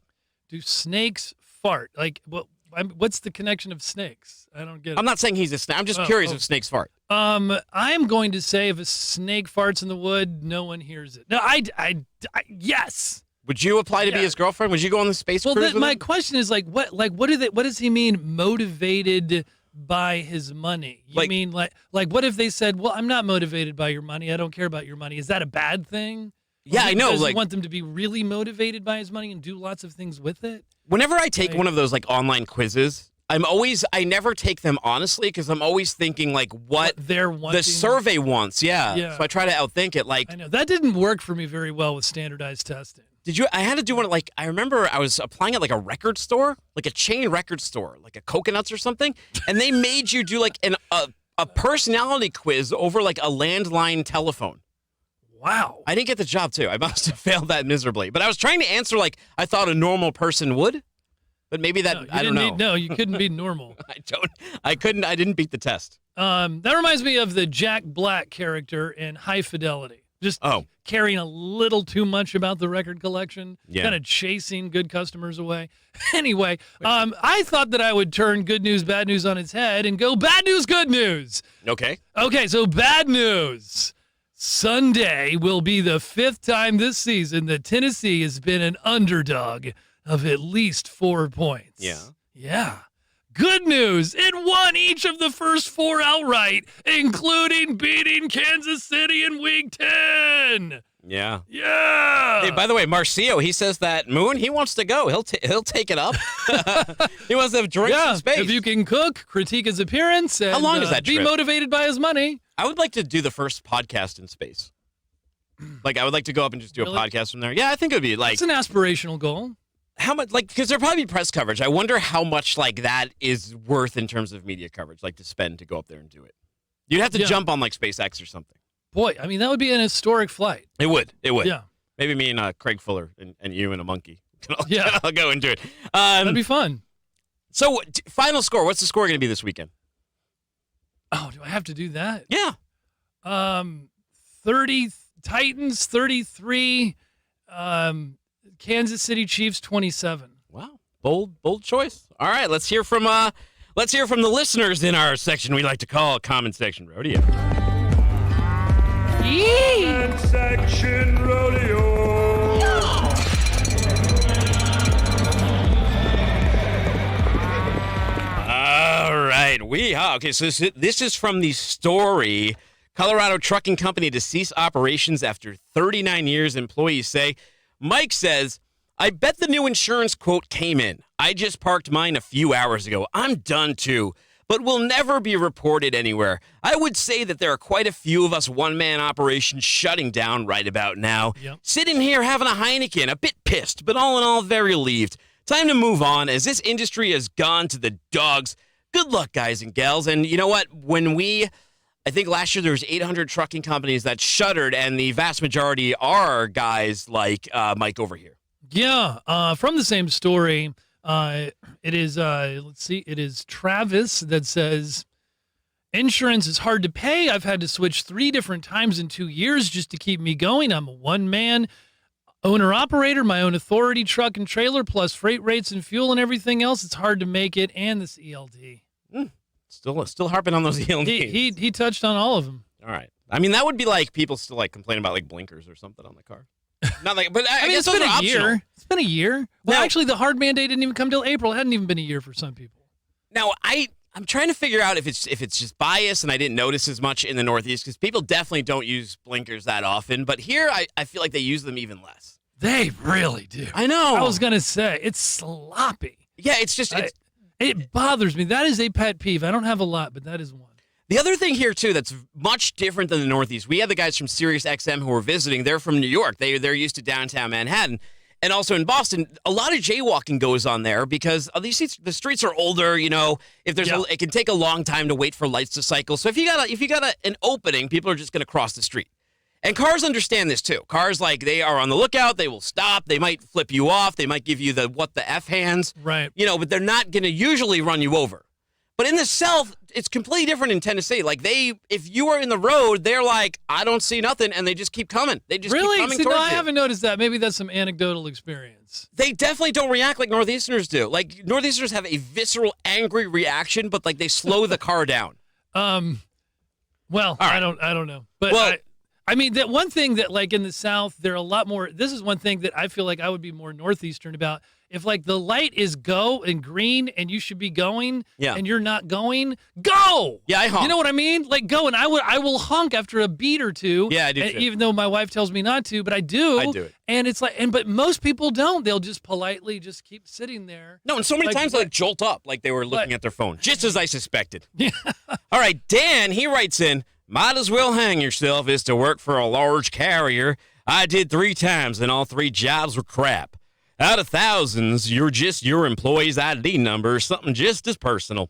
Do snakes fart? Like, what's the connection of snakes? I don't get it. I'm not saying he's a snake. I'm just curious if snakes fart. I'm going to say if a snake farts in the wood, no one hears it. No, yes. Would you apply to be his girlfriend? Would you go on the space cruise with my him? question is what does he mean motivated by his money? You mean like what if they said, well, I'm not motivated by your money. I don't care about your money. Is that a bad thing? Yeah, I know. Does he want them to be really motivated by his money and do lots of things with it? Whenever I take one of those like online quizzes, I never take them honestly because I'm always thinking like what they're wanting. The survey wants. Yeah. So I try to outthink it. Like I know that didn't work for me very well with standardized testing. I had to do one like I remember I was applying at like a record store, like a chain record store, like a Coconuts or something, and they made you do like a personality quiz over like a landline telephone. Wow. I didn't get the job too. I must have failed that miserably. But I was trying to answer like I thought a normal person would. But maybe I don't know. No, you couldn't be normal. I didn't beat the test. That reminds me of the Jack Black character in High Fidelity. Just caring a little too much about the record collection, kind of chasing good customers away. Anyway, I thought that I would turn good news, bad news on its head and go bad news, good news. Okay. Okay, so bad news. Sunday will be the 5th time this season that Tennessee has been an underdog of at least 4 points. Yeah. Good news, it won each of the first 4 outright, including beating Kansas City in Week 10. Yeah. Yeah. Hey, by the way, Marcio, he says that Moon, he wants to go. He'll take it up. He wants to have drinks in space. If you can cook, critique his appearance, and how long is that be trip? motivated by his money. I would like to do the first podcast in space. Like, I would like to go up and just do a podcast from there. Yeah, I think it would be like... It's an aspirational goal. How much, like, because there'll probably be press coverage. I wonder how much, like, that is worth in terms of media coverage, like, to spend to go up there and do it. You'd have to jump on, like, SpaceX or something. Boy, I mean, that would be an historic flight. It would. Yeah. Maybe me and Craig Fuller and you and a monkey. I'll go and do it. That'd be fun. So, final score. What's the score going to be this weekend? Oh, do I have to do that? Yeah. 30 Titans, 33. Kansas City Chiefs, 27. Wow, bold choice. All right, let's hear from the listeners in our section we like to call Comment Section Rodeo. Comment Section Rodeo. All right, okay. So this is from the story. Colorado trucking company to cease operations after 39 years. Employees say. Mike says, I bet the new insurance quote came in. I just parked mine a few hours ago. I'm done too, but will never be reported anywhere. I would say that there are quite a few of us one-man operations shutting down right about now. Yep. Sitting here having a Heineken, a bit pissed, but all in all, very relieved. Time to move on as this industry has gone to the dogs. Good luck, guys and gals. And you know what? I think last year there was 800 trucking companies that shuttered, and the vast majority are guys like Mike over here. Yeah, from the same story, it is Travis that says, insurance is hard to pay. I've had to switch 3 different times in 2 years just to keep me going. I'm a one-man owner-operator, my own authority, truck and trailer, plus freight rates and fuel and everything else. It's hard to make it, and this ELD. Still harping on those ELDs. He touched on all of them. All right. I mean, that would be like people still like complaining about like blinkers or something on the car. Not like, but I mean, it's been a optional. year. It's been a year. Well, Now, actually, the hard mandate didn't even come till April. It hadn't even been a year for some people. Now, I'm trying to figure out if it's just bias and I didn't notice as much in the Northeast because people definitely don't use blinkers that often. But here, I feel like they use them even less. They really do. I know. I was gonna say it's sloppy. Yeah, it's just it bothers me. That is a pet peeve. I don't have a lot, but that is one. The other thing here, too, that's much different than the Northeast, we had the guys from SiriusXM who were visiting. They're from New York. They're used to downtown Manhattan. And also in Boston, a lot of jaywalking goes on there because the streets are older, you know. If there's it can take a long time to wait for lights to cycle. So if you got an opening, people are just going to cross the street. And cars understand this, too. Cars, like, they are on the lookout. They will stop. They might flip you off. They might give you the what the F hands. Right. You know, but they're not going to usually run you over. But in the South, it's completely different in Tennessee. Like, if you are in the road, they're like, I don't see nothing, and they just keep coming. They just keep coming towards you. I haven't noticed that. Maybe that's some anecdotal experience. They definitely don't react like Northeasterners do. Like, Northeasterners have a visceral, angry reaction, but, like, they slow the car down. Well, right. I don't know. But I mean, that one thing that, like, in the South, there are a lot more. This is one thing that I feel like I would be more Northeastern about. If, like, the light is go and green and you should be going and you're not going, go! Yeah, I honk. You know what I mean? Like, go, and I will honk after a beat or two. Yeah, I do, too. Even though my wife tells me not to, but I do. I do it. And it's like, but most people don't. They'll just politely just keep sitting there. No, and so many times they jolt up like they were looking at their phone, just as I suspected. All right, Dan, he writes in, might as well hang yourself as to work for a large carrier. I did 3 times, and all 3 jobs were crap. Out of thousands, you're just your employee's ID number, something just as personal.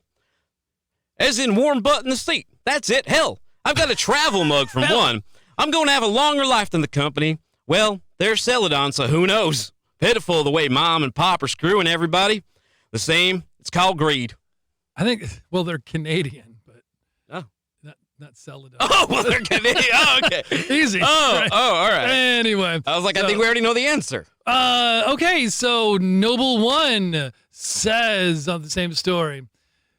As in warm butt in the seat. That's it. Hell, I've got a travel mug from one. I'm going to have a longer life than the company. Well, they're Celadon, so who knows? Pitiful the way mom and pop are screwing everybody. The same. It's called greed. I think, well, they're Canadian, but not Celadon. Oh, well, they're Canadian. Oh, okay. Easy. Oh, Right. all right. Anyway. I was like, I think we already know the answer. Okay, so Noble One says on the same story,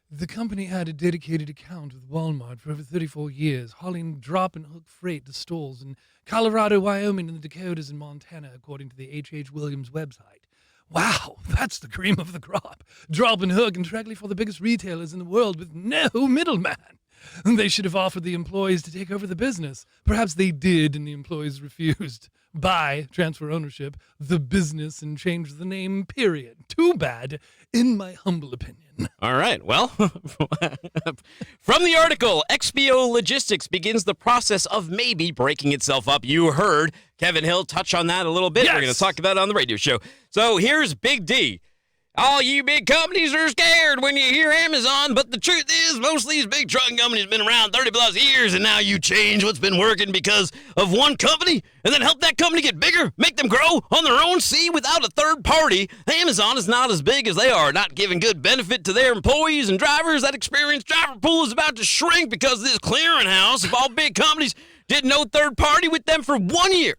the company had a dedicated account with Walmart for over 34 years, hauling drop and hook freight to stores in Colorado, Wyoming, and the Dakotas and Montana, according to the H.H. Williams website. Wow, that's the cream of the crop. Drop and hook and directly for the biggest retailers in the world with no middleman. They should have offered the employees to take over the business. Perhaps they did, and the employees refused. Buy, transfer ownership, the business, and change the name, period. Too bad, in my humble opinion. All right. Well, from the article, XPO Logistics begins the process of maybe breaking itself up. You heard Kevin Hill touch on that a little bit. Yes. We're going to talk about it on the radio show. So here's Big D. All you big companies are scared when you hear Amazon, but the truth is most of these big trucking companies have been around 30-plus years, and now you change what's been working because of one company and then help that company get bigger, make them grow on their own. See, without a third party, Amazon is not as big as they are, not giving good benefit to their employees and drivers. That experienced driver pool is about to shrink because this clearinghouse of all big companies did no third party with them for 1 year.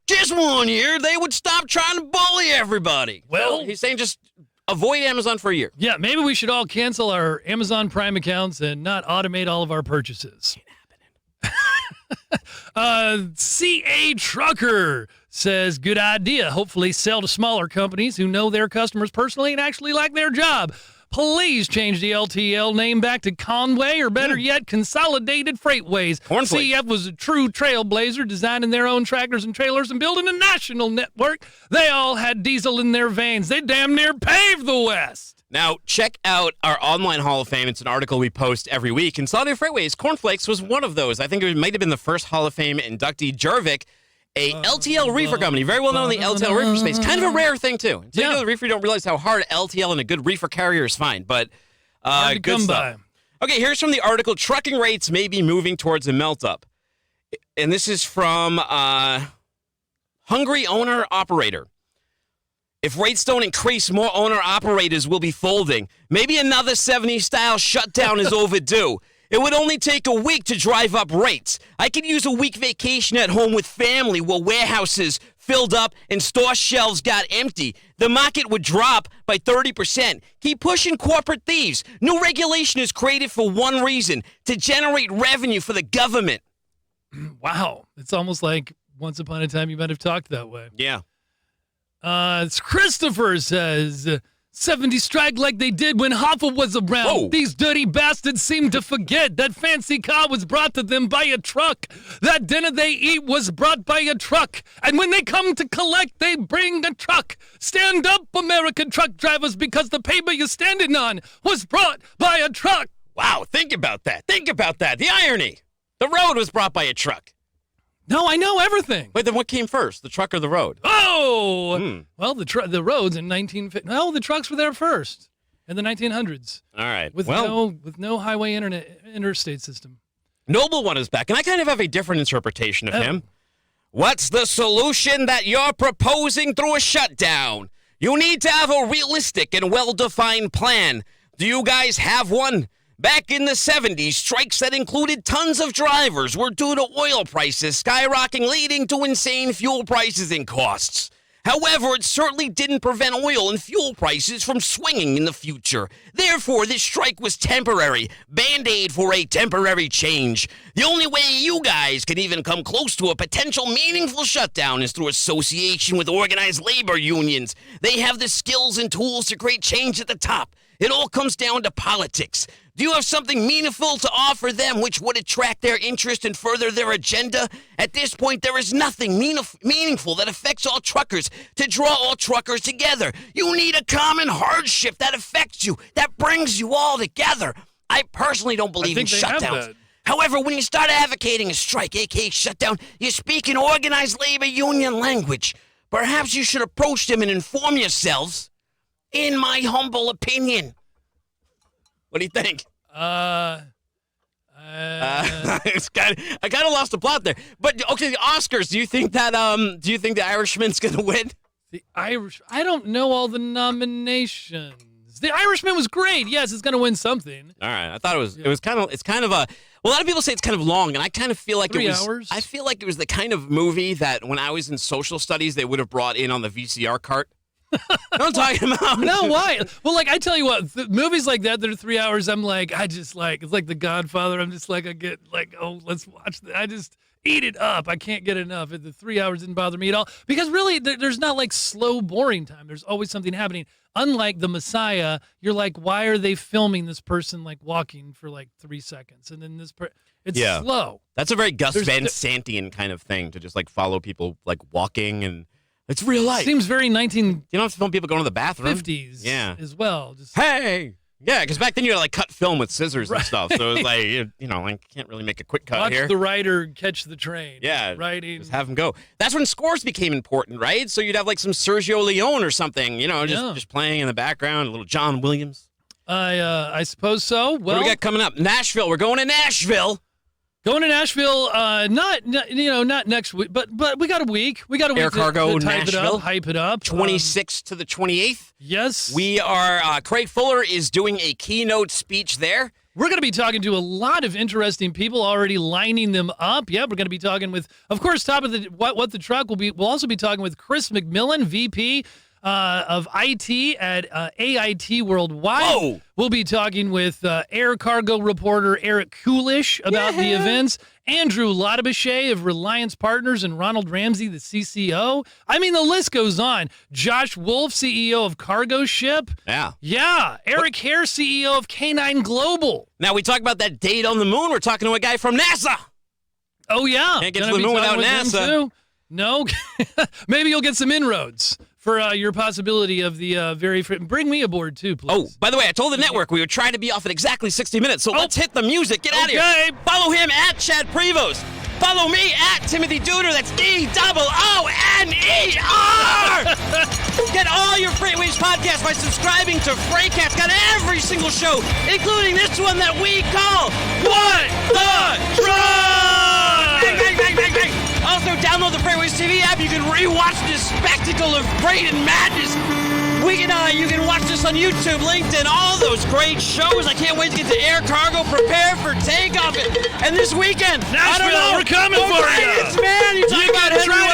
Just 1 year, they would stop trying to bully everybody. Well, So he's saying just avoid Amazon for a year. Yeah, maybe we should all cancel our Amazon Prime accounts and not automate all of our purchases. CA Trucker says, good idea. Hopefully sell to smaller companies who know their customers personally and actually like their job. Please change the LTL name back to Conway, or better yet, Consolidated FreightWaves. Cornflake. CF was a true trailblazer, designing their own tractors and trailers and building a national network. They all had diesel in their veins. They damn near paved the West. Now, check out our online Hall of Fame. It's an article we post every week. Consolidated FreightWaves, Cornflakes was one of those. I think it might have been the first Hall of Fame inductee. Jervik, a LTL reefer company, very well known in the LTL reefer space. Kind of a rare thing, too. Until you go to the reefer, you don't realize how hard LTL and a good reefer carrier is fine. But Hard to good come stuff. by. Okay, here's from the article. Trucking rates may be moving towards a melt-up. And this is from Hungry Owner Operator. If rates don't increase, more owner-operators will be folding. Maybe another 70s-style shutdown is overdue. It would only take a week to drive up rates. I could use a week vacation at home with family while warehouses filled up and store shelves got empty. The market would drop by 30%. Keep pushing corporate thieves. New regulation is created for one reason, to generate revenue for the government. Wow. It's almost like once upon a time you might have talked that way. Yeah. It's Christopher says, 70 strike like they did when Hoffa was around. Whoa. These dirty bastards seem to forget that fancy car was brought to them by a truck. That dinner they eat was brought by a truck. And when they come to collect, they bring a truck. Stand up, American truck drivers, because the paper you're standing on was brought by a truck. Wow, think about that. Think about that. The irony. The road was brought by a truck. No, I know everything. Wait, then what came first, the truck or the road? Oh! Well, the roads in 1950. No, the trucks were there first in the 1900s. All right. With no highway interstate system. Noble One is back, and I kind of have a different interpretation of him. What's the solution that you're proposing through a shutdown? You need to have a realistic and well-defined plan. Do you guys have one? Back in the 70s, strikes that included tons of drivers were due to oil prices skyrocketing, leading to insane fuel prices and costs. However, it certainly didn't prevent oil and fuel prices from swinging in the future. Therefore, this strike was temporary, Band-Aid for a temporary change. The only way you guys can even come close to a potential meaningful shutdown is through association with organized labor unions. They have the skills and tools to create change at the top. It all comes down to politics. Do you have something meaningful to offer them which would attract their interest and further their agenda? At this point, there is nothing meaningful that affects all truckers to draw all truckers together. You need a common hardship that affects you, that brings you all together. I personally don't believe in shutdowns. However, when you start advocating a strike, aka shutdown, you speak in organized labor union language. Perhaps you should approach them and inform yourselves. In my humble opinion. What do you think? I kind of lost the plot there. But okay, the Oscars. Do you think the Irishman's gonna win? The Irish. I don't know all the nominations. The Irishman was great. Yes, it's gonna win something. All right. I thought it's kind of a. Well, a lot of people say it's kind of long, and I kind of feel like 3 it was. hours? I feel like it was the kind of movie that when I was in social studies, they would have brought in on the VCR cart. You know what I'm talking about? No, why? Well, like I tell you what, movies like that are 3 hours. I'm like, it's like The Godfather. I'm just like, I get like, oh, let's watch that. I just eat it up. I can't get enough. The 3 hours didn't bother me at all because really, there's not like slow, boring time. There's always something happening. Unlike The Messiah, you're like, why are they filming this person like walking for like 3 seconds and then it's slow. That's a very Gus Van Santian kind of thing to just like follow people like walking and. It's real life. Seems very You don't have to film people going to the bathroom. 1950s Yeah. as well. Just, Hey! Yeah, because back then you had to like cut film with scissors and stuff. So it was like, you know, like can't really make a quick cut watch here. the writer catch the train. Yeah, Writing. just have them go. That's when scores became important, right? So you'd have like some Sergio Leone or something, you know, just playing in the background, a little John Williams. I suppose so. Well, What do we got coming up? Nashville. We're going to Nashville. Going to Nashville, not next week, but we got a week. We got a week Air Cargo, to Nashville. hype it up. 26th to the 28th. Yes. We are, Craig Fuller is doing a keynote speech there. We're going to be talking to a lot of interesting people, already lining them up. Yeah, we're going to be talking with, of course, top of the what the truck will be. We'll also be talking with Chris McMillan, VP of IT at AIT Worldwide. Whoa. We'll be talking with air cargo reporter Eric Coolish about the events, Andrew Ladabashe of Reliance Partners, and Ronald Ramsey, the CCO. I mean, the list goes on. Josh Wolf, CEO of Cargo Ship. Yeah. Eric Hare, CEO of K9 Global. Now, we talk about that date on the moon. We're talking to a guy from NASA. Oh, yeah. Can't get to the moon without NASA. No. Maybe you'll get some inroads for your possibility of the bring me aboard too, please. Oh, by the way, I told the network we would try to be off at exactly 60 minutes, so let's hit the music. Get out of here. Follow him at Chad Prevost. Follow me at Timothy Duder. That's DOONER. Get all your FreightWaves podcasts by subscribing to FreightCast. Got every single show, including this one that we call What the Truck! Bang, bang, bang, bang, bang. Also, download the FreightWaves TV app. You can rewatch this spectacle of freight and madness. You can watch this on YouTube, LinkedIn, all those great shows. I can't wait to get to air cargo, prepare for takeoff. And this weekend, Nashville, we're coming for you. Man, you talk about Henry